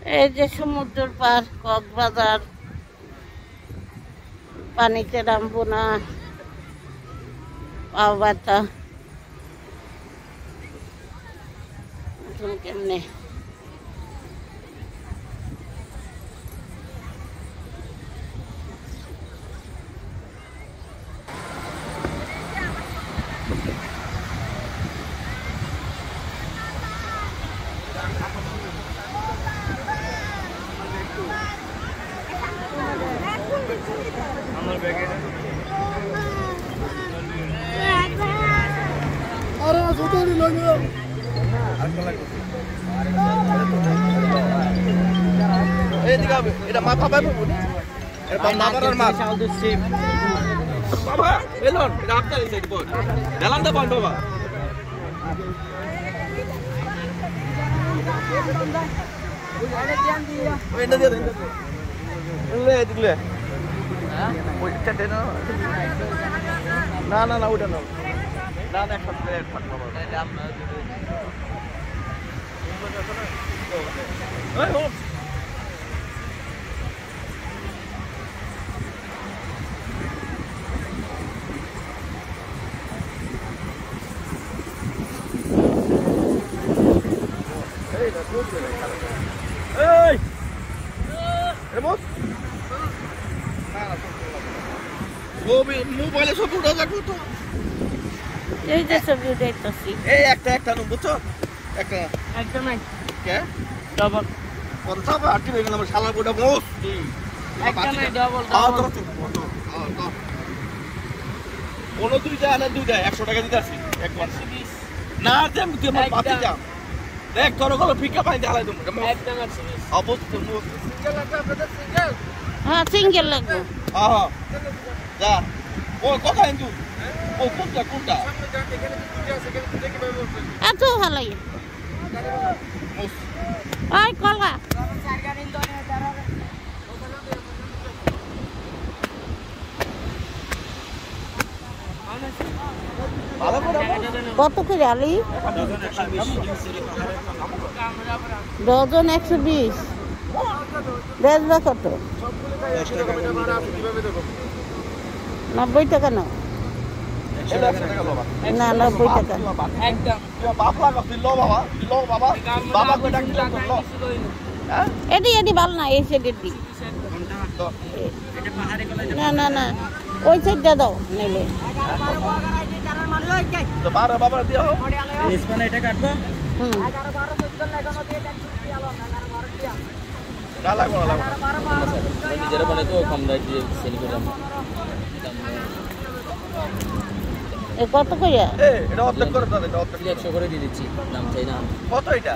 এই যে সমুদ্র পার কক্সবাজার, পানিতে নামবো না, পাও ব্যথা। কেমনে এটা মাথা পাইব এটা মাথার মাছ বাবা এলন এটা আপনার এই সাইড বল দেলান দে পান বাবা এটা দিয়ে দেন লে দিলে হ্যাঁ ওইটা দেন না না না ওটা না না না একটা প্লেট পান বাবা এটা আপনার এই হো এই রেমোট না না মোবাইলে সব উঠা যাবে তো এই যে ছবি দেখতেছি এই একটা নো বুঝছো একটা একদম কে ডাবল কথা বা আটি হয়ে গেল আমার শালা গোটা মোস একদম ডাবল কোন দুইটা না দুইটা 100 টাকা দিতে আসি একবার 120 না দেম তুই আমার পাতি যা দেখ তোর গলো ফিকা পানি ঢালাই দেব একদম 120 অবস্থা সিঙ্গেল একটা আপনাদের সিঙ্গেল হ্যাঁ সিঙ্গেল লাগবে হ্যাঁ যা ও কথা কিন্তু ও কোনটা এত ভালো লাগে আই কলগা কত করে আলি ডজন 120 বেচবা কত 90 টাকা না না 90 টাকা একদম বাপ লাগা দিল বাবা বাবা কই ডাক দিল হ্যাঁ এডি ভালো না এই সাইডের দি না না না ওই সাইডটা দাও নিলে তো বাবা বাবা দিও নিসপানা এটা কাটবো হুম 11 12 14 লাগানো দিয়ে দেন আলো 11 12 দিয়া না লাগবো নিজেরা বলে তো কম দাম দিয়ে সেল করলাম এ কত কইয়া এটা অর্ধেক করে দাও এটা অর্ধেক 100 করে দিয়ে দিচ্ছি দাম চাই না কত এটা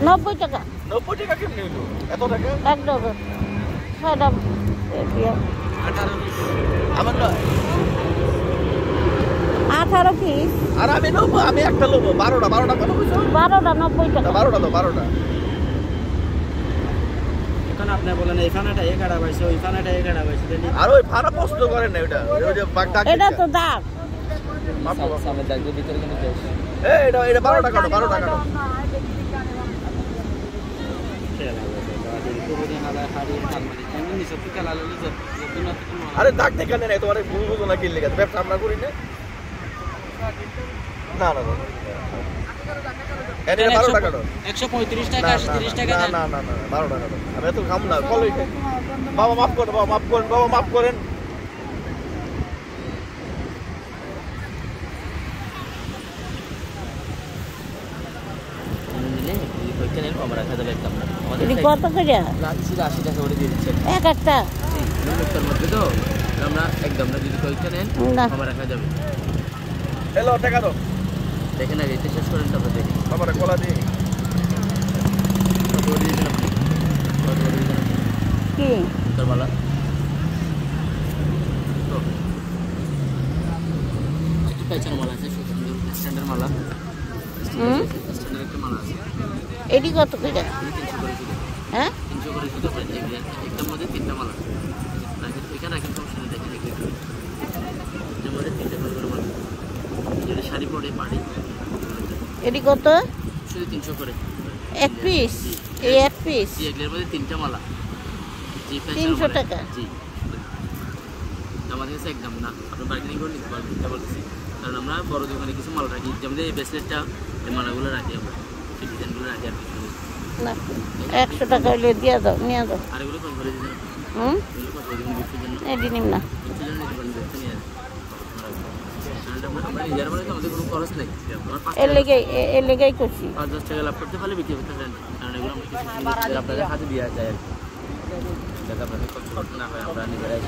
90 টাকা 90 টাকা কেমনে হলো এত টাকা এক ডজন ছয়টা দিয়া 18 আমার না 18 পিস আর আমি নেব আমি একটা নেব 12টা কত কইছো 12টা 90 টাকা 12টা তো 12টা এখন আপনি বলেন এই ফানাটা এই কাটা পাইছে ওই ফানাটা এই কাটা পাইছে দেন আর ওই ফানা প্রশ্ন করেন না ওটা ওই যে বাগ ডাক এটা তো দাগ সামনে দাগ দিয়ে ভিতরে কেন দেশ এটা 12টা কাটো 12টা কাটো আরে দাগ দেখে না তোমার বুঝবো না কি লেগে ব্যবসা আমরা করি না না না এনে 12টা কাটো 135 টাকা 30 টাকা না 12টা কাটো আমি তো খাম না কলই বাবা মাফ করেন বাবা মাফ করেন কত করে আশি টাকা করে দিয়ে দিচ্ছেন এক একটা লোকটার মধ্যে তো আমরা একদম না যদি কয়েকটা নেন আমার রাখা যাবে হ্যালো টাকা দাও দেখেন আগে এটা শেষ করেন তারপর দেখি বাবার কলা দিয়ে কি তোর মালা পাইছেন মালা আছে স্ট্যান্ডার্ড মালা স্ট্যান্ডার্ড একটা মালা আছে এডি কত করে 300 করে শুধু হ্যাঁ 300 করে শুধু পাই একটার মধ্যে 3টা মালা রাখেন এখানে রাখেন সমস্যা নেই দেখেন একটু এর মধ্যে 3টা করে মালা যেটা শাড়ি পরে পাড়ি এডি কত শুধু 300 করে এক পিস এই এক পিস জি এগুলোর মধ্যে 3টা মালা জি 300 টাকা জি আমাদের কাছে একদম না আপনি বার্গেনিং করে নিতে পারবেন এটা বলতেছি কারণ আমরা বড় দোকানে কিছু মাল রাখি যেমন এই ব্রেসলেটটা এই মালাগুলো রাখি আমরা এই ডিজাইনগুলো রাখি আর কিছু না 100 টাকা হইলে দিয়ে দাও নিয়ে দাও আর এগুলো কম করে দিতে হুম এগুলো কত দিন বিক্রির জন্য এটি নিম না বিক্রির জন্য নিতে পারেন দেখতে নিয়ে আমরা নিজের মানে আমাদের কোনো খরচ নেই আমরা এর লেগেই করছি 5-10 টাকা লাভ করতে পারলে বিক্রি করতে পারেন কারণ এগুলো আমরা কিছু আপনাদের হাতে দিয়ে যায় আর যাতে আপনাদের কষ্ট করতে না হয় আমরা নিজেরাই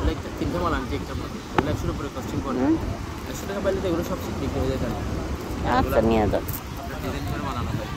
লাইক 3টা মাল আনছি একটা মাল 100 উপরে কস্টিং করে 100 টাকা পাইলে তো এগুলো সব বিক্রি হয়ে যায় আচ্ছা নিয়ে দাও ডিজাইন করে মাল আনা হয়